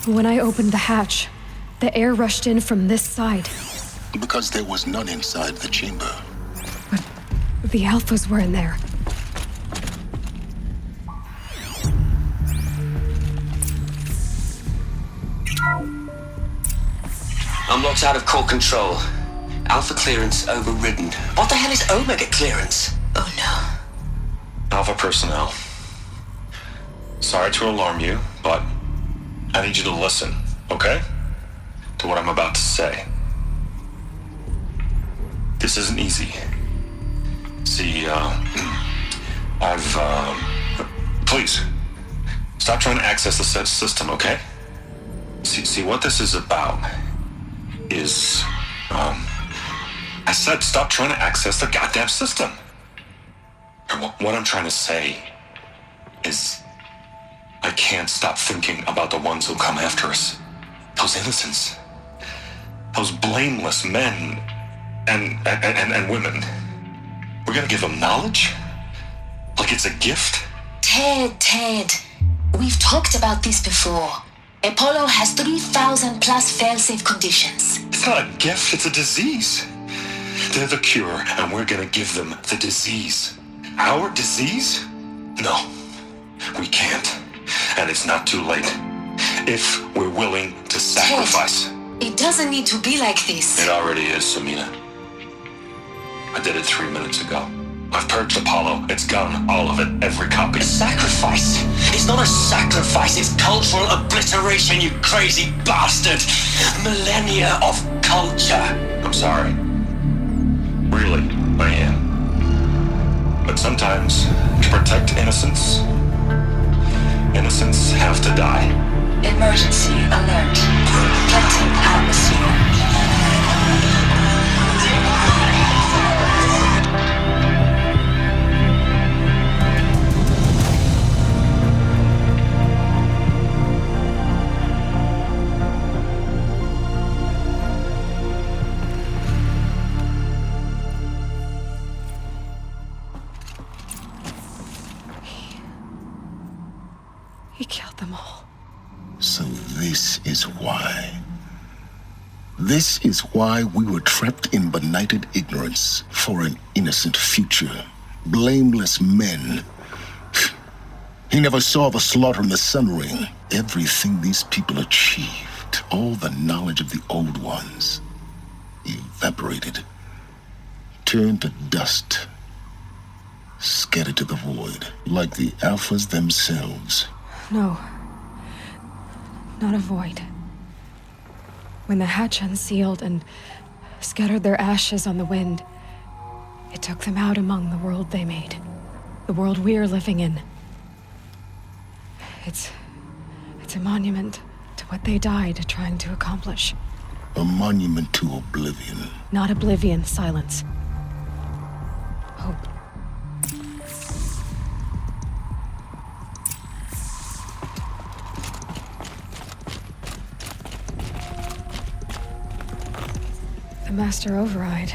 When I opened the hatch, the air rushed in from this side. Because there was none inside the chamber. But the alphas were in there. Unlocked out of core control. Alpha clearance overridden. What the hell is Omega clearance? Oh no. Alpha personnel. Sorry to alarm you, but I need you to listen, okay? To what I'm about to say. This isn't easy. See, please, stop trying to access the system, okay? See, what this is about is, I said stop trying to access the goddamn system. And what I'm trying to say is I can't stop thinking about the ones who come after us. Those innocents. Those blameless men and women. We're gonna give them knowledge? Like it's a gift? Ted. We've talked about this before. Apollo has 3,000 plus fail-safe conditions. It's not a gift, it's a disease. They're the cure, and we're gonna give them the disease. Our disease? No, we can't. And it's not too late. If we're willing to sacrifice. Ted, it doesn't need to be like this. It already is, Samina. I did it 3 minutes ago. I've purged Apollo. It's gone. All of it. Every copy. A sacrifice? It's not a sacrifice. It's cultural obliteration, you crazy bastard. Millennia of culture. I'm sorry. Really, I am. But sometimes, to protect innocence, innocents have to die. Emergency alert. Detecting atmosphere. He killed them all. So this is why. This is why we were trapped in benighted ignorance for an innocent future. Blameless men. He never saw the slaughter in the Sun Ring. Everything these people achieved, all the knowledge of the old ones, evaporated, turned to dust, scattered to the void, like the Alphas themselves. No. Not a void. When the hatch unsealed and scattered their ashes on the wind, it took them out among the world they made. The world we're living in. It's a monument to what they died trying to accomplish. A monument to oblivion. Not oblivion, silence. Hope. The master override.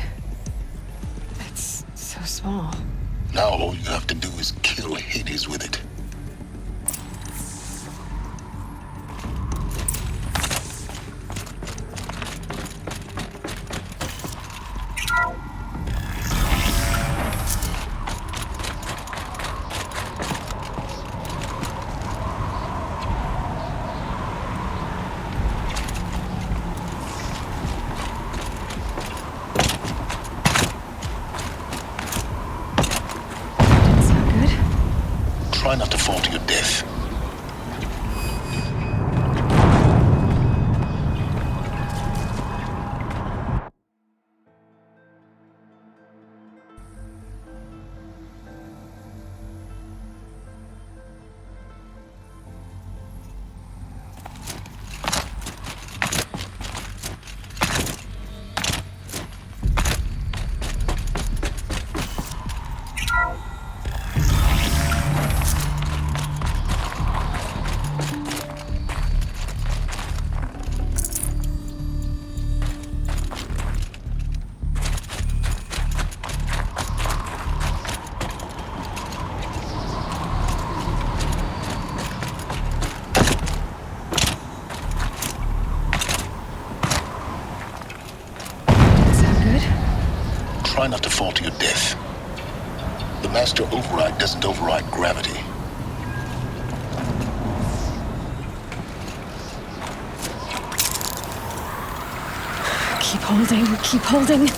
It's so small. Now all you have to do is kill Hades with it. Try not to fall to your death. try not to fall to your death. The master override doesn't override gravity. Keep holding, keep holding.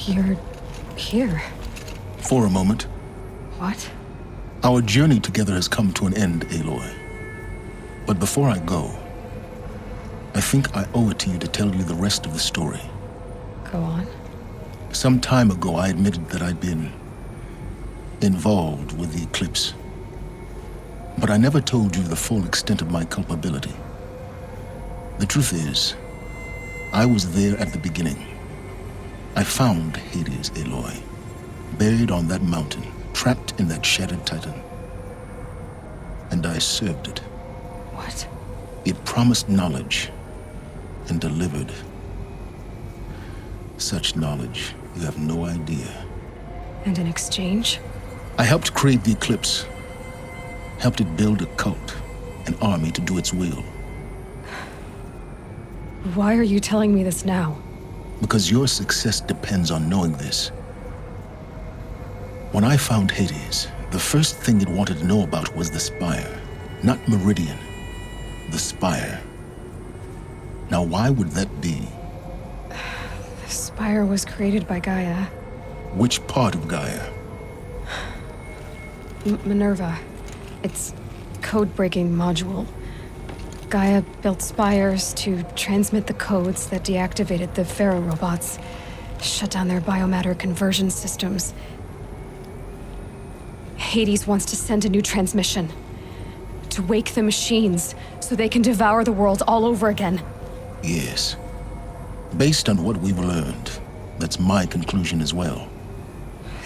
You're here. For a moment. What? Our journey together has come to an end, Aloy. But before I go, I think I owe it to you to tell you the rest of the story. Go on. Some time ago, I admitted that I'd been involved with the eclipse. But I never told you the full extent of my culpability. The truth is, I was there at the beginning. I found Hades, Aloy, buried on that mountain, trapped in that shattered titan. And I served it. What? It promised knowledge and delivered. Such knowledge, you have no idea. And in exchange? I helped create the eclipse, helped it build a cult, an army to do its will. Why are you telling me this now? Because your success depends on knowing this. When I found Hades, the first thing it wanted to know about was the Spire. Not Meridian, the Spire. Now why would that be? The Spire was created by Gaia. Which part of Gaia? Minerva. Its code-breaking module. Gaia built spires to transmit the codes that deactivated the Pharaoh robots, shut down their biomatter conversion systems. Hades wants to send a new transmission. To wake the machines, so they can devour the world all over again. Yes. Based on what we've learned, that's my conclusion as well.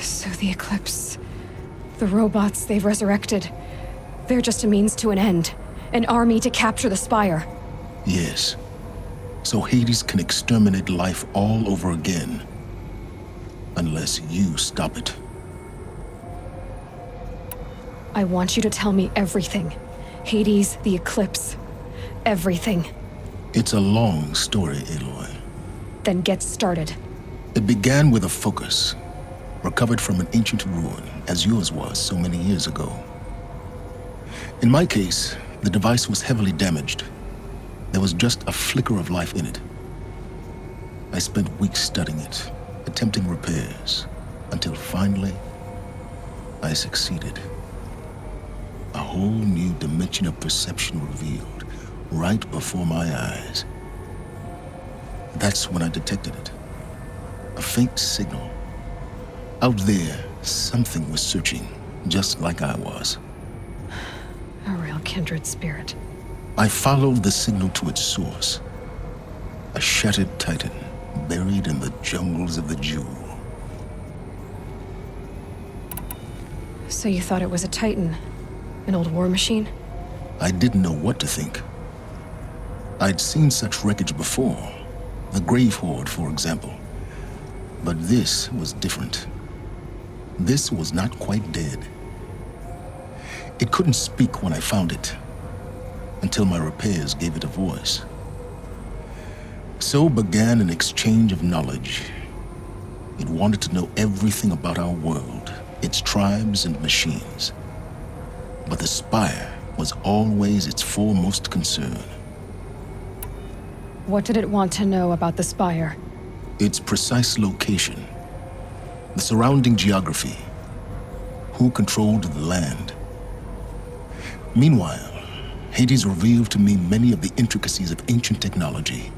So the Eclipse, the robots they've resurrected, they're just a means to an end. An army to capture the Spire. Yes. So Hades can exterminate life all over again. Unless you stop it. I want you to tell me everything. Hades, the Eclipse. Everything. It's a long story, Aloy. Then get started. It began with a focus. Recovered from an ancient ruin, as yours was so many years ago. In my case, the device was heavily damaged. There was just a flicker of life in it. I spent weeks studying it, attempting repairs, until finally, I succeeded. A whole new dimension of perception revealed, right before my eyes. That's when I detected it. A faint signal. Out there, something was searching, just like I was. A real kindred spirit. I followed the signal to its source. A shattered titan, buried in the jungles of the Jewel. So you thought it was a titan? An old war machine? I didn't know what to think. I'd seen such wreckage before. The Grave Horde, for example. But this was different. This was not quite dead. It couldn't speak when I found it, until my repairs gave it a voice. So began an exchange of knowledge. It wanted to know everything about our world, its tribes and machines. But the spire was always its foremost concern. What did it want to know about the spire? Its precise location, the surrounding geography, who controlled the land. Meanwhile, Hades revealed to me many of the intricacies of ancient technology.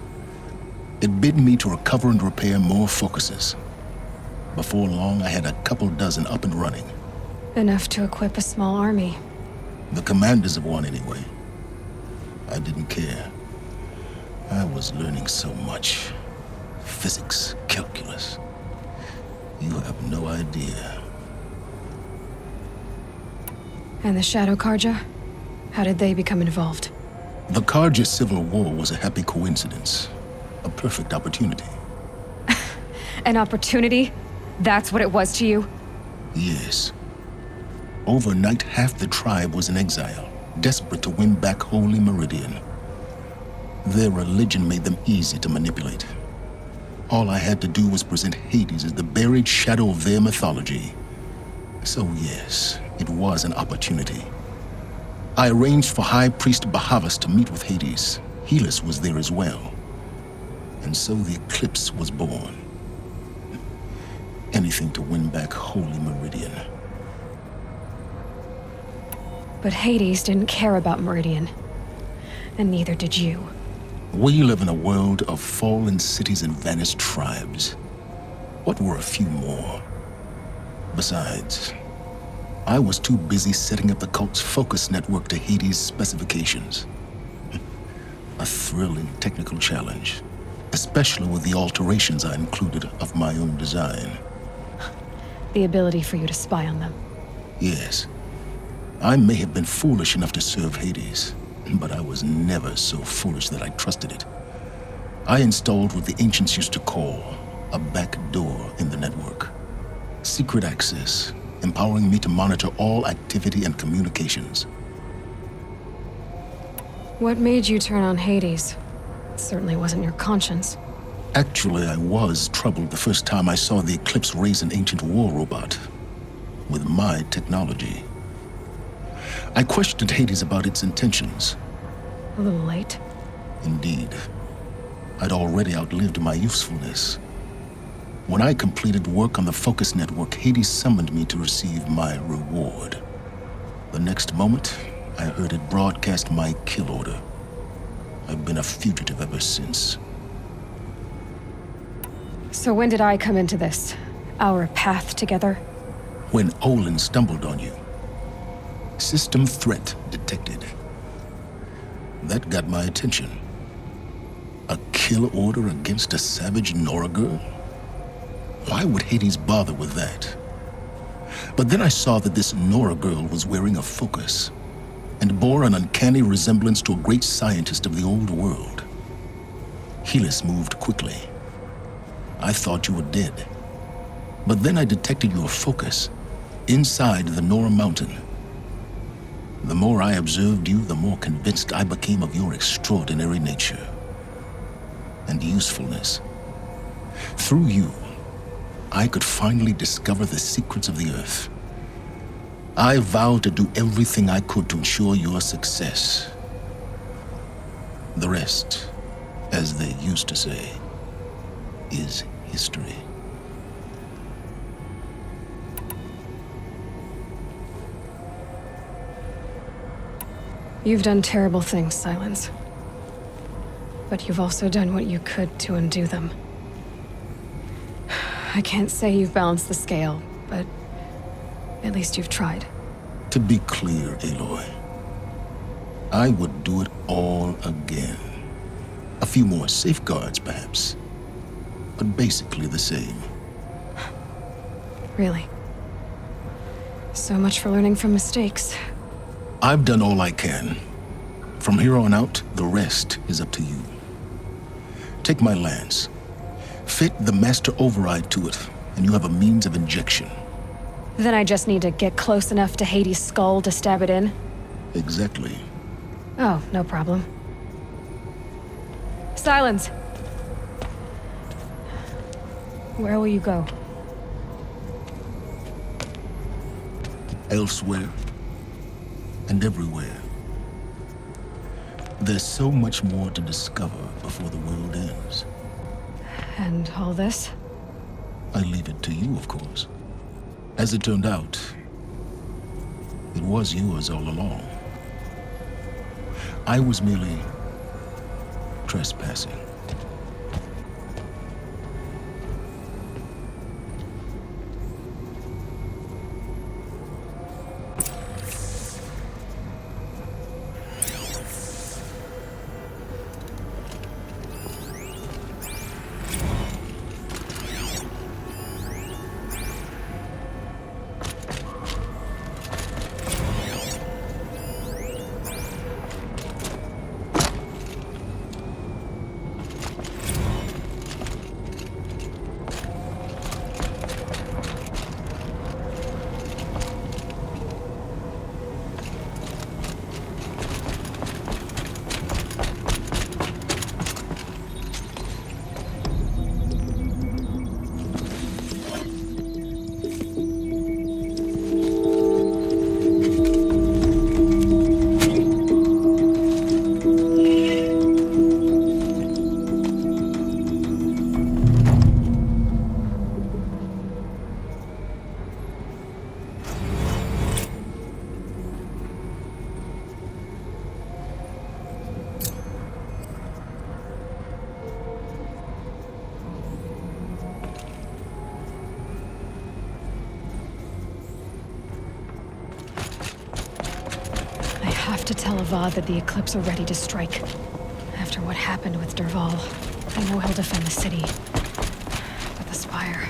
It bid me to recover and repair more focuses. Before long, I had a couple dozen up and running. Enough to equip a small army. The commanders of one, anyway. I didn't care. I was learning so much. Physics, calculus. You have no idea. And the Shadow Karja? How did they become involved? The Karja Civil War was a happy coincidence. A perfect opportunity. An opportunity? That's what it was to you? Yes. Overnight, half the tribe was in exile, desperate to win back Holy Meridian. Their religion made them easy to manipulate. All I had to do was present Hades as the buried shadow of their mythology. So yes, it was an opportunity. I arranged for High Priest Bahavas to meet with Hades. Helis was there as well. And so the eclipse was born. Anything to win back Holy Meridian. But Hades didn't care about Meridian. And neither did you. We live in a world of fallen cities and vanished tribes. What were a few more? Besides, I was too busy setting up the cult's focus network to Hades' specifications. A thrilling technical challenge, especially with the alterations I included of my own design. The ability for you to spy on them. Yes. I may have been foolish enough to serve Hades, but I was never so foolish that I trusted it. I installed what the ancients used to call a back door in the network. Secret access, empowering me to monitor all activity and communications. What made you turn on Hades? It certainly wasn't your conscience. Actually, I was troubled the first time I saw the Eclipse raise an ancient war robot. With my technology. I questioned Hades about its intentions. A little late. Indeed. I'd already outlived my usefulness. When I completed work on the Focus Network, Hades summoned me to receive my reward. The next moment, I heard it broadcast my kill order. I've been a fugitive ever since. So when did I come into this? Our path together? When Olin stumbled on you. System threat detected. That got my attention. A kill order against a savage Nora girl? Why would Hades bother with that? But then I saw that this Nora girl was wearing a focus and bore an uncanny resemblance to a great scientist of the old world. Helis moved quickly. I thought you were dead. But then I detected your focus inside the Nora mountain. The more I observed you, the more convinced I became of your extraordinary nature and usefulness. Through you, I could finally discover the secrets of the Earth. I vowed to do everything I could to ensure your success. The rest, as they used to say, is history. You've done terrible things, Silence. But you've also done what you could to undo them. I can't say you've balanced the scale, but at least you've tried. To be clear, Aloy, I would do it all again. A few more safeguards, perhaps, but basically the same. Really? So much for learning from mistakes. I've done all I can. From here on out, the rest is up to you. Take my lance. Fit the master override to it, and you have a means of injection. Then I just need to get close enough to Hades' skull to stab it in? Exactly. Oh, no problem. Silence! Where will you go? Elsewhere and everywhere. There's so much more to discover before the world ends. And all this? I leave it to you, of course. As it turned out, it was yours all along. I was merely trespassing. I have to tell Avad that the Eclipse are ready to strike. After what happened with Derval, I know he'll defend the city. But the Spire...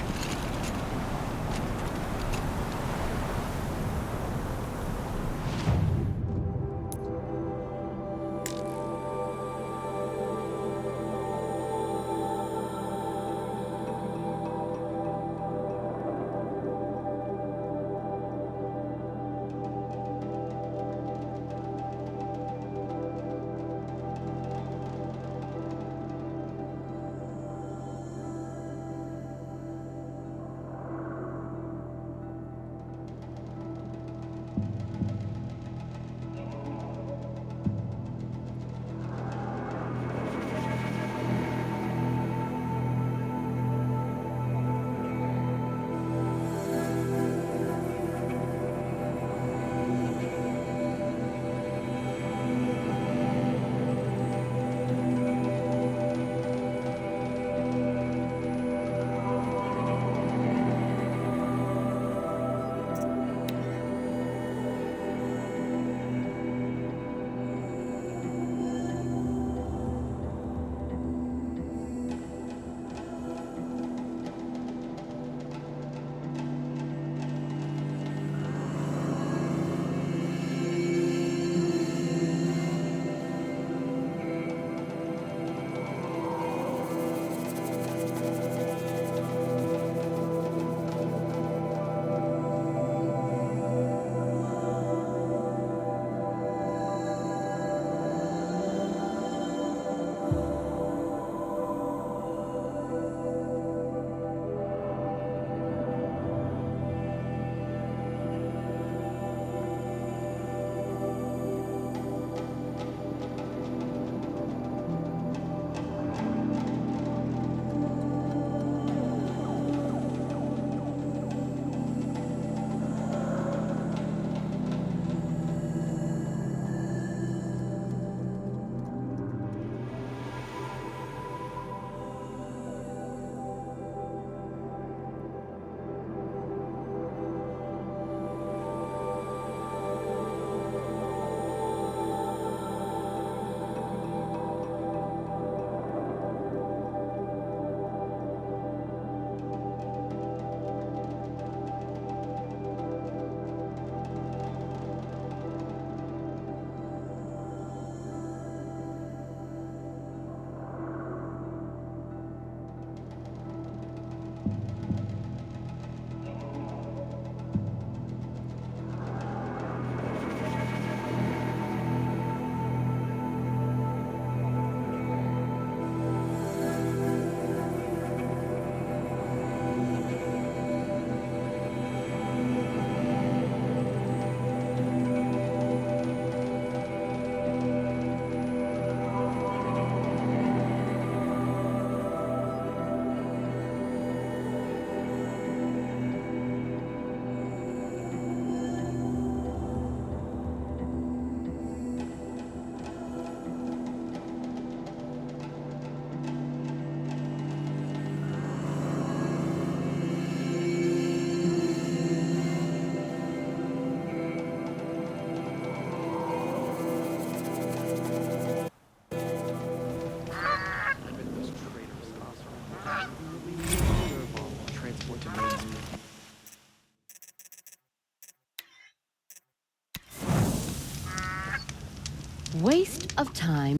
waste of time.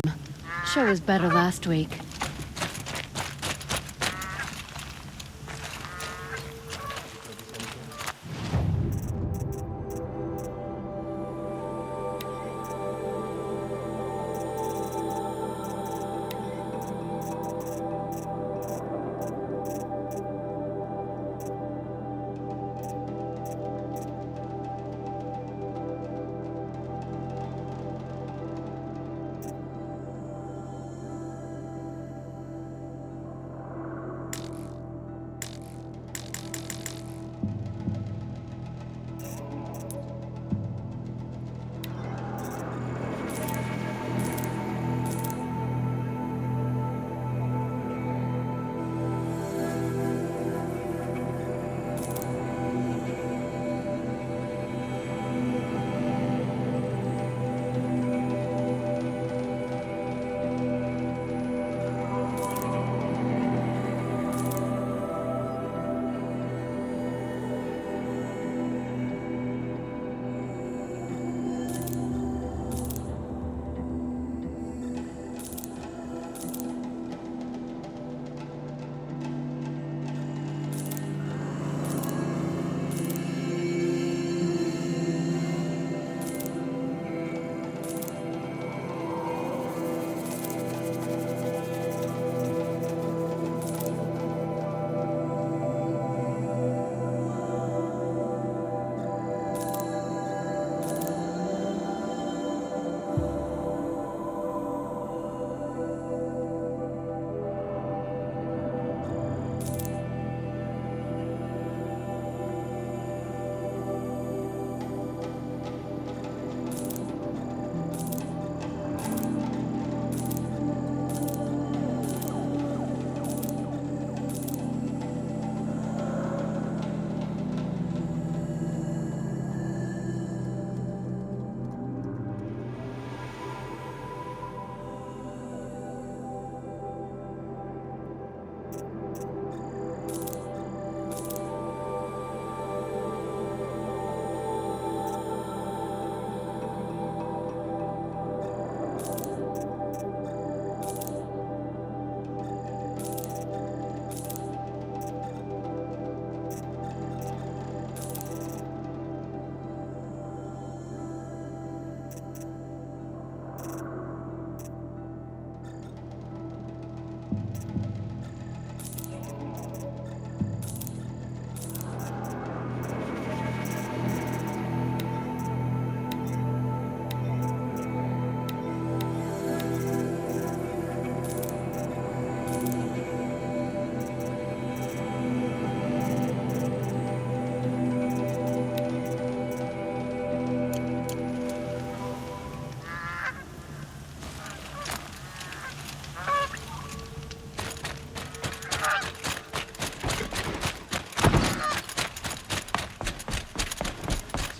Show was better last week.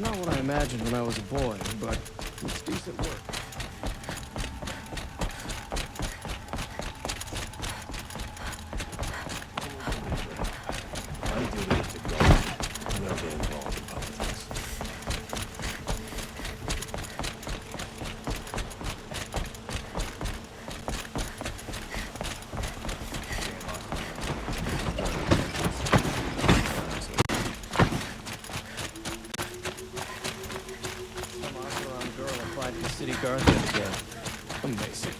Not what I imagined when I was a boy, but it's decent work. My duty is to go. Not get involved in politics. City Guardian again. Amazing.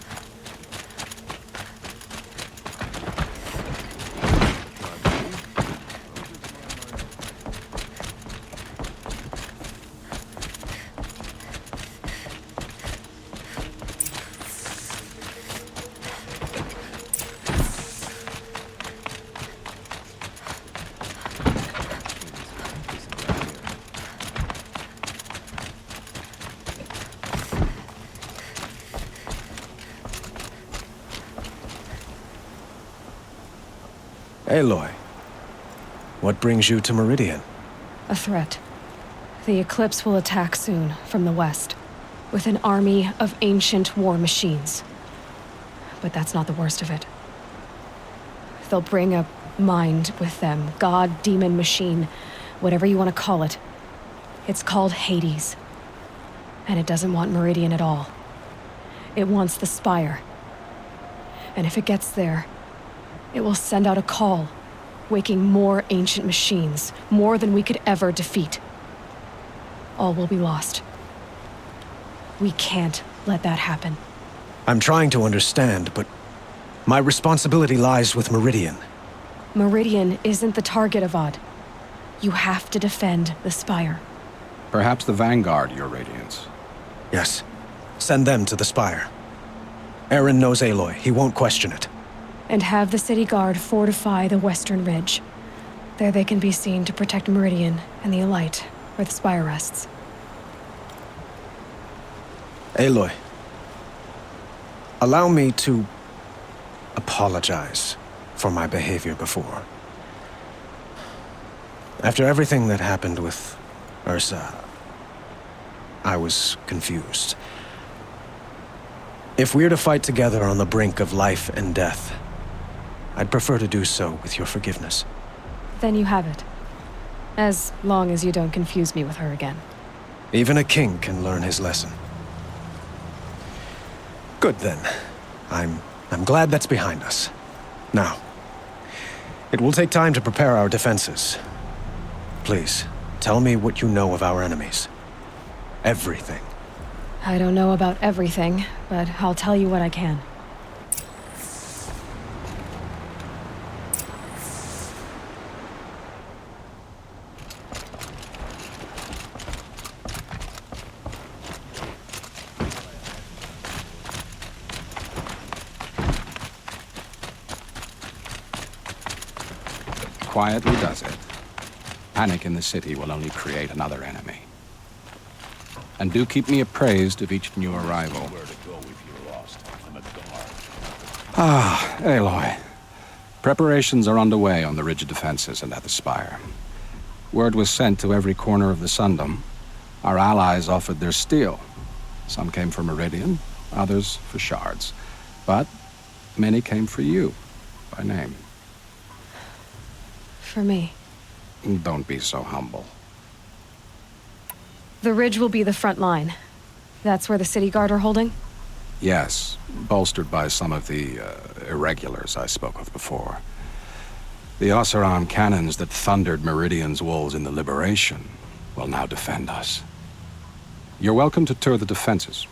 Aloy, what brings you to Meridian? A threat. The Eclipse will attack soon, from the west, with an army of ancient war machines. But that's not the worst of it. They'll bring a mind with them, god, demon, machine, whatever you want to call it. It's called Hades. And it doesn't want Meridian at all. It wants the spire. And if it gets there, it will send out a call, waking more ancient machines, more than we could ever defeat. All will be lost. We can't let that happen. I'm trying to understand, but my responsibility lies with Meridian. Meridian isn't the target, Avad. You have to defend the spire. Perhaps the Vanguard, Your Radiance. Yes. Send them to the spire. Aaron knows Aloy. He won't question it. And have the city guard fortify the western ridge. There they can be seen to protect Meridian and the Elite, where the spire rests. Aloy, allow me to apologize for my behavior before. After everything that happened with Ursa, I was confused. If we're to fight together on the brink of life and death, I'd prefer to do so with your forgiveness. Then you have it. As long as you don't confuse me with her again. Even a king can learn his lesson. Good then. I'm glad that's behind us. Now, it will take time to prepare our defenses. Please, tell me what you know of our enemies. Everything. I don't know about everything, but I'll tell you what I can. Quietly does it. Panic in the city will only create another enemy. And do keep me appraised of each new arrival. Ah, Aloy. Preparations are underway on the ridge defenses and at the spire. Word was sent to every corner of the Sundom. Our allies offered their steel. Some came for Meridian, others for shards. But many came for you, by name. For me. Don't be so humble. The ridge will be the front line. That's where the city guard are holding? Yes, bolstered by some of the irregulars I spoke of before. The Oseram cannons that thundered Meridian's walls in the Liberation will now defend us. You're welcome to tour the defenses.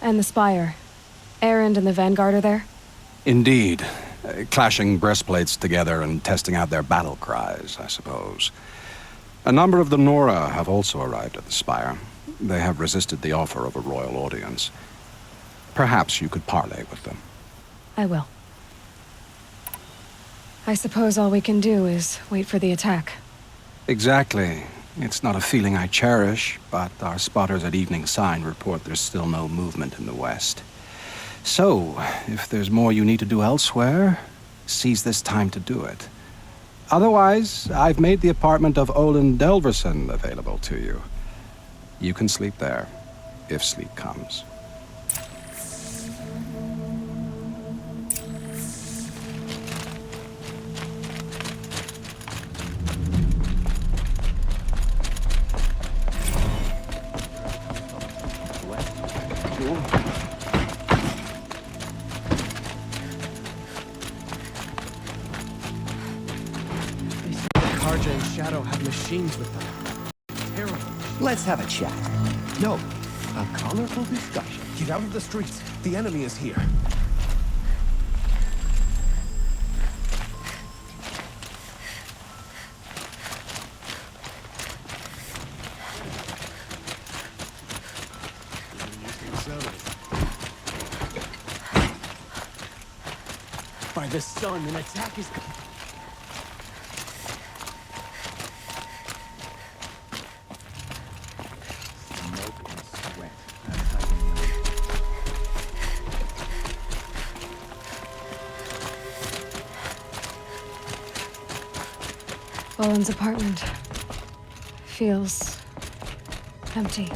And the spire. Erend and the Vanguard are there? Indeed. Clashing breastplates together and testing out their battle cries, I suppose. A number of the Nora have also arrived at the spire. They have resisted the offer of a royal audience. Perhaps you could parley with them. I will. I suppose all we can do is wait for the attack. Exactly. It's not a feeling I cherish, but our spotters at Evening Sign report there's still no movement in the west. So, if there's more you need to do elsewhere, seize this time to do it. Otherwise, I've made the apartment of Olin Delverson available to you. You can sleep there, if sleep comes. Karja and Shadow have machines with them. Terrible. Let's have a chat. No, a colorful discussion. Get out of the streets. The enemy is here. By the sun, an attack is coming. Olin's apartment feels empty.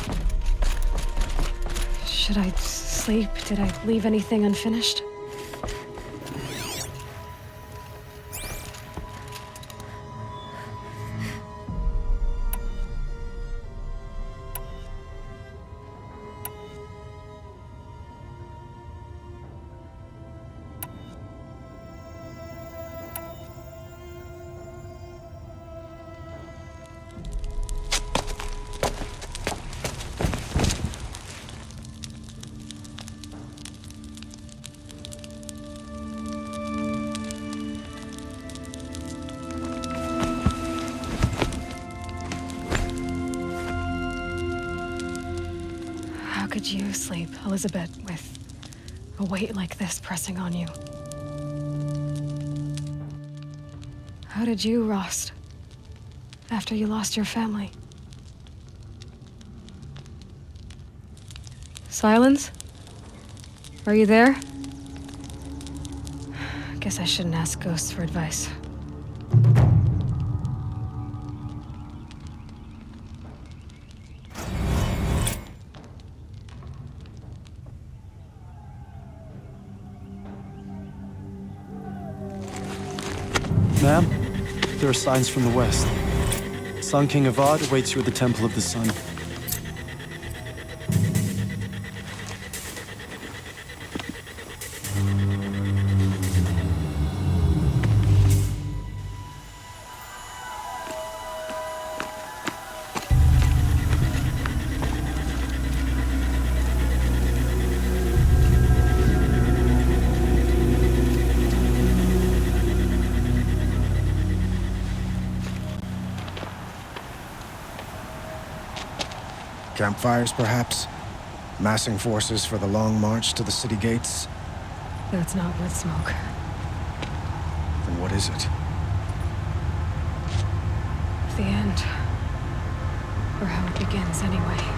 Should I sleep? Did I leave anything unfinished? How could you sleep, Elizabeth, with a weight like this pressing on you? How did you rust after you lost your family? Silence? Are you there? Guess I shouldn't ask ghosts for advice. Ma'am, there are signs from the west. Sun King Avad awaits you at the Temple of the Sun. Campfires, perhaps? Massing forces for the long march to the city gates? That's not blood smoke. Then what is it? The end. Or how it begins, anyway.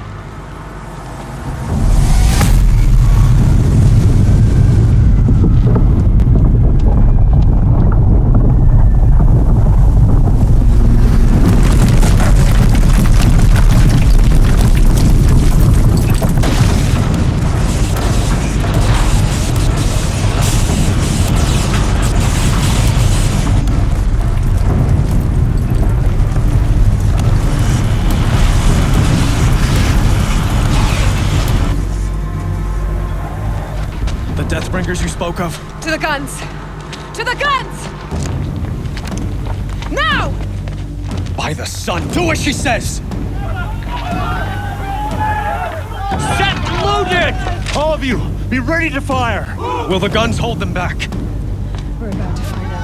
Deathbringers you spoke of? To the guns! To the guns! Now! By the sun, do as she says! Set loaded! All of you, be ready to fire! Will the guns hold them back? We're about to find out.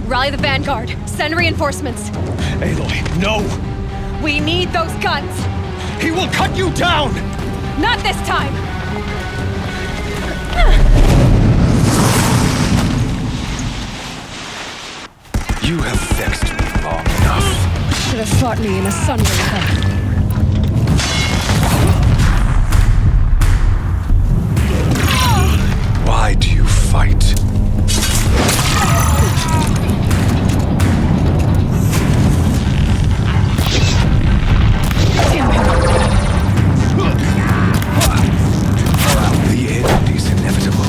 Rally the vanguard. Send reinforcements. Aloy, no! We need those guns! He will cut you down! Not this time! You have vexed me long enough. Should have fought me in a sunraker. Why do you fight? The end is inevitable.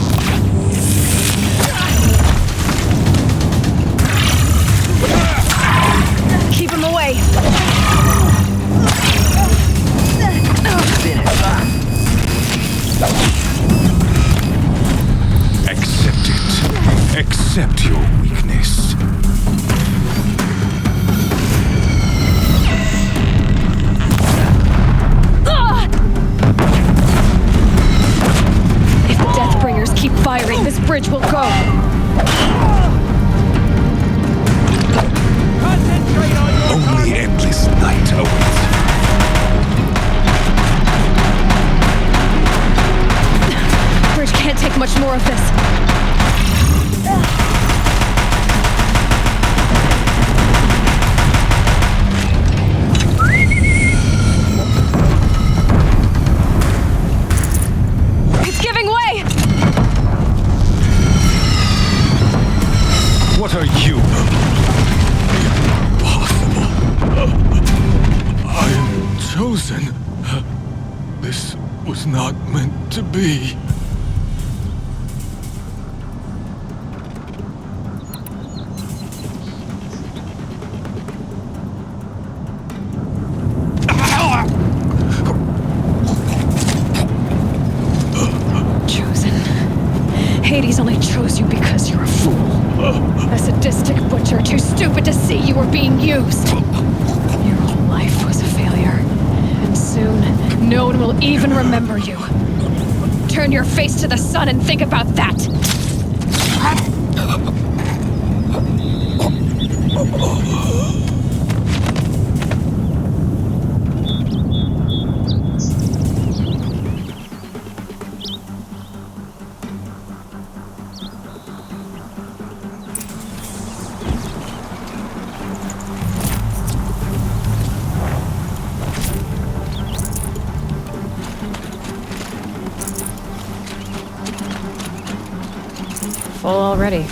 Keep him away! Accept it. Accept your weakness. If the Deathbringers keep firing, this bridge will go! Only endless night awaits. Bridge can't take much more of this. It's giving way! What are you? I am chosen. This was not meant to be. Chosen. Hades only chose you because you're a fool. A sadistic butcher too stupid to see you were being used. Your whole life was a failure. And soon, no one will even remember you. Turn your face to the sun and think about that! Full already.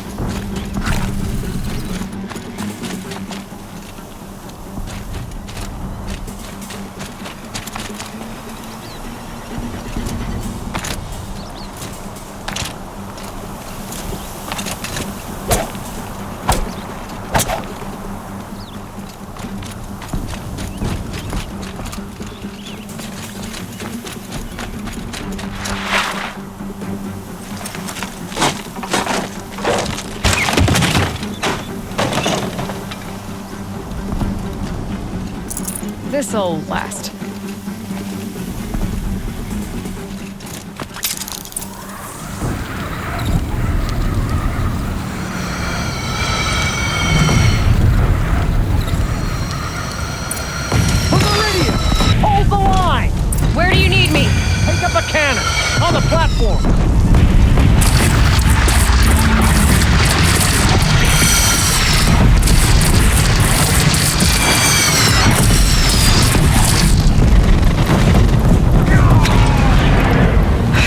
This'll last. Hold the line! Where do you need me? Take up a cannon! On the platform!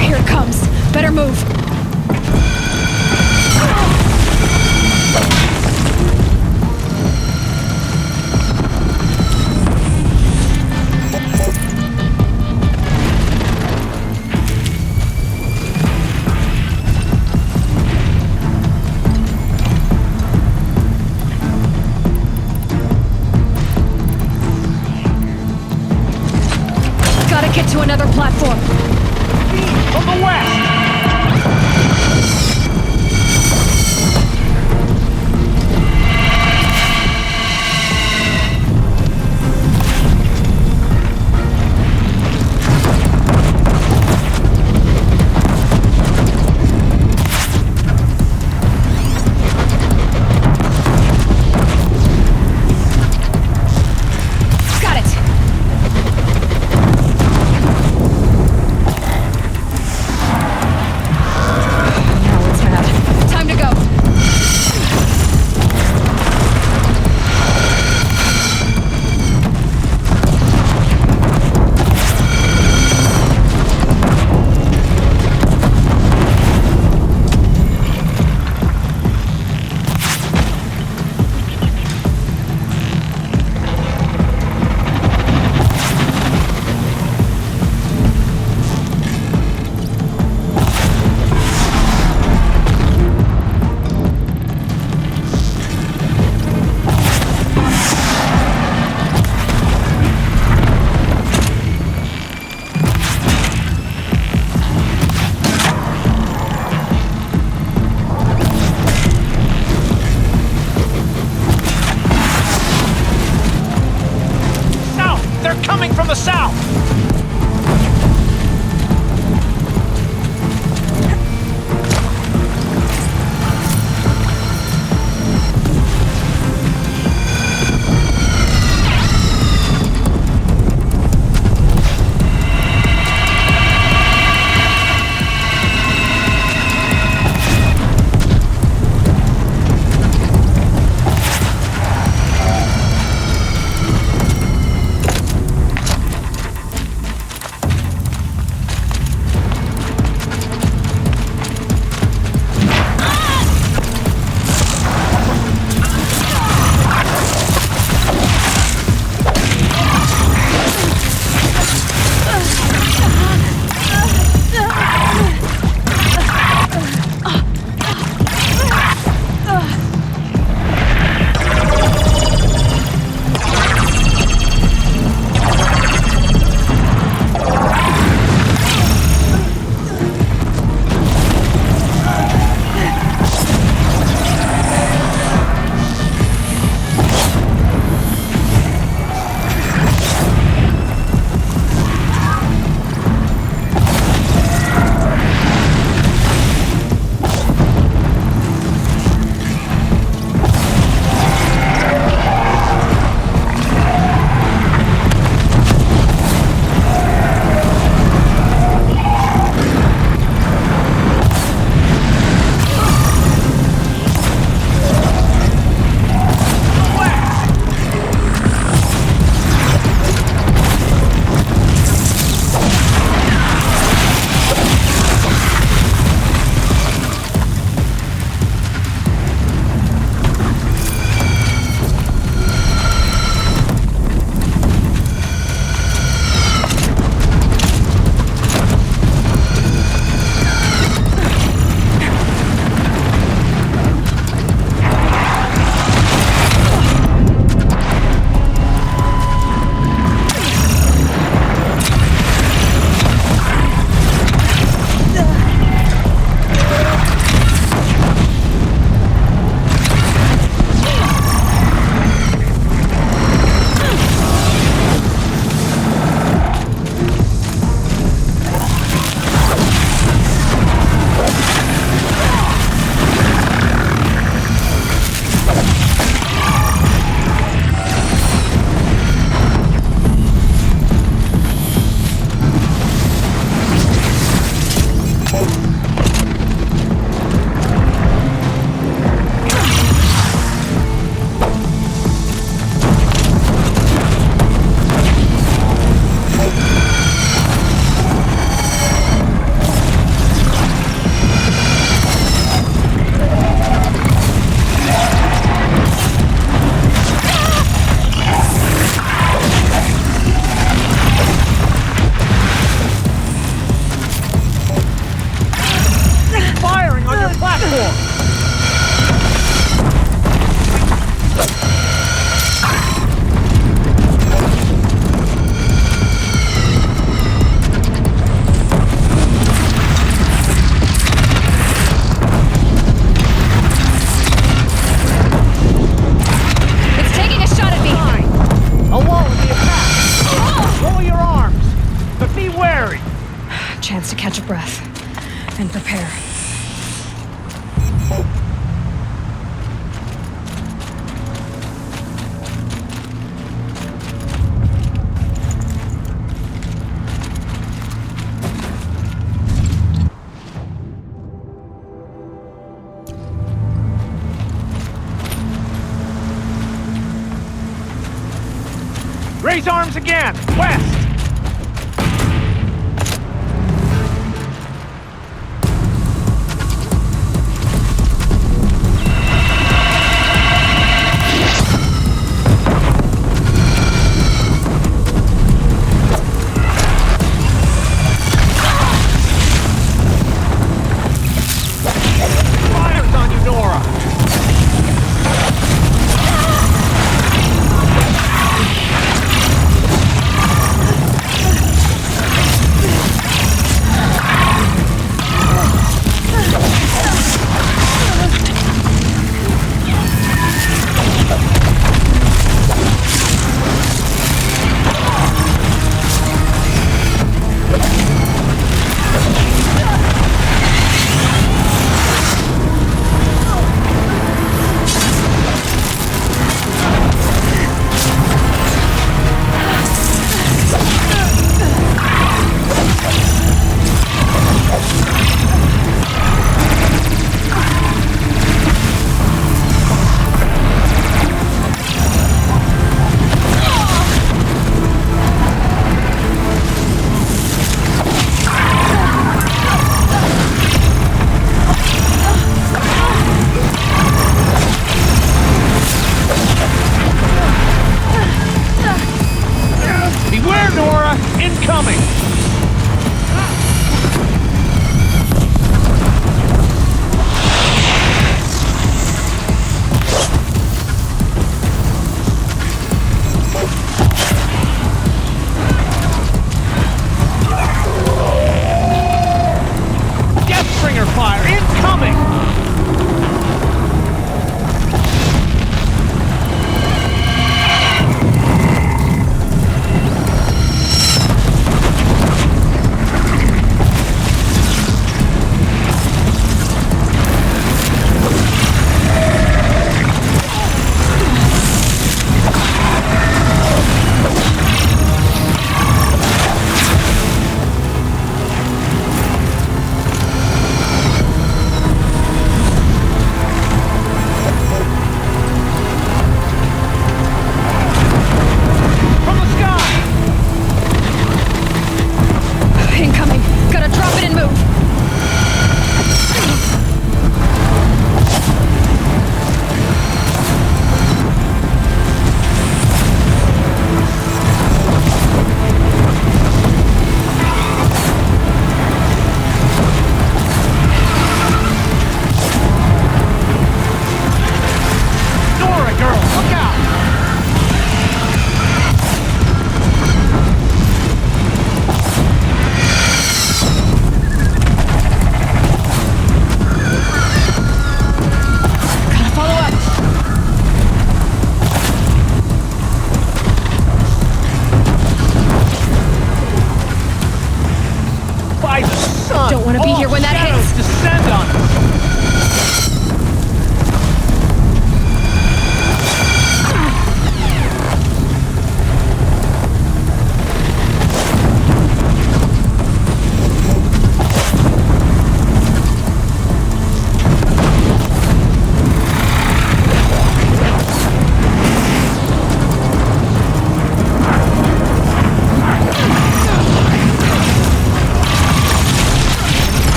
Here it comes. Better move. Chance to catch a breath and prepare. Raise arms again! West!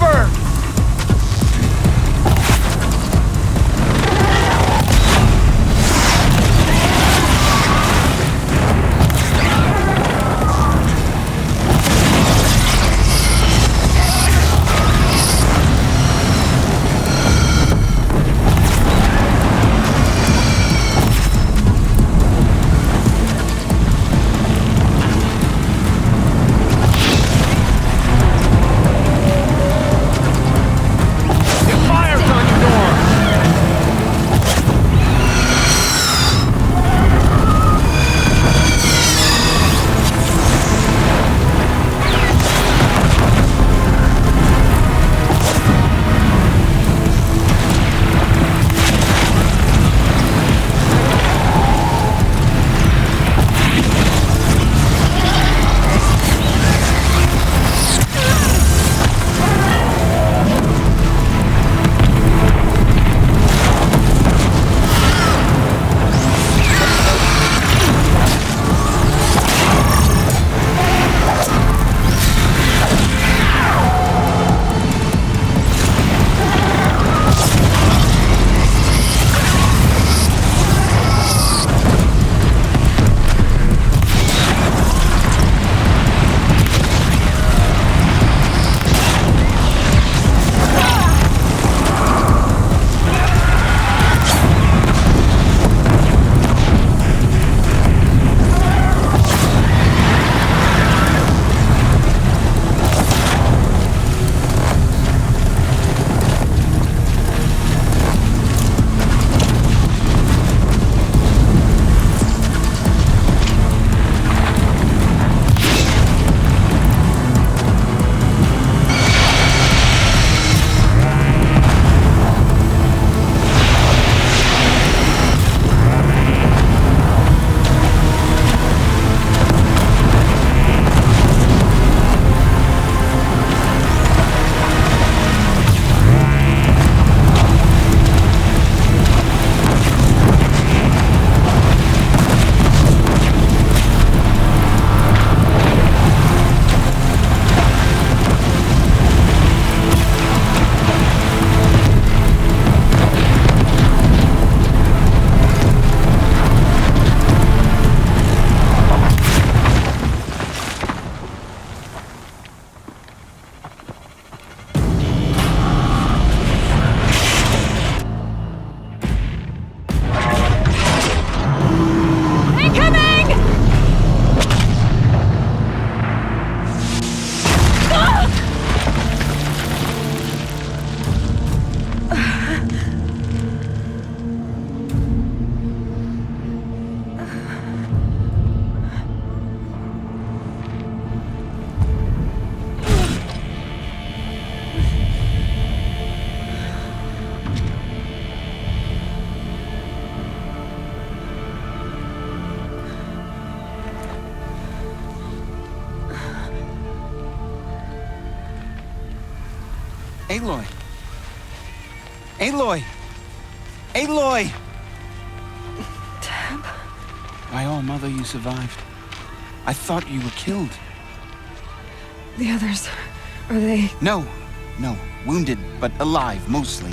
cover! Aloy! Aloy! Aloy! Tab? My all-mother, you survived. I thought you were killed. The others, are they... No. Wounded, but alive, mostly.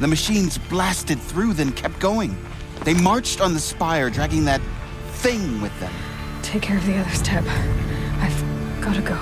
The machines blasted through, then kept going. They marched on the spire, dragging that thing with them. Take care of the others, Tab. I've gotta go.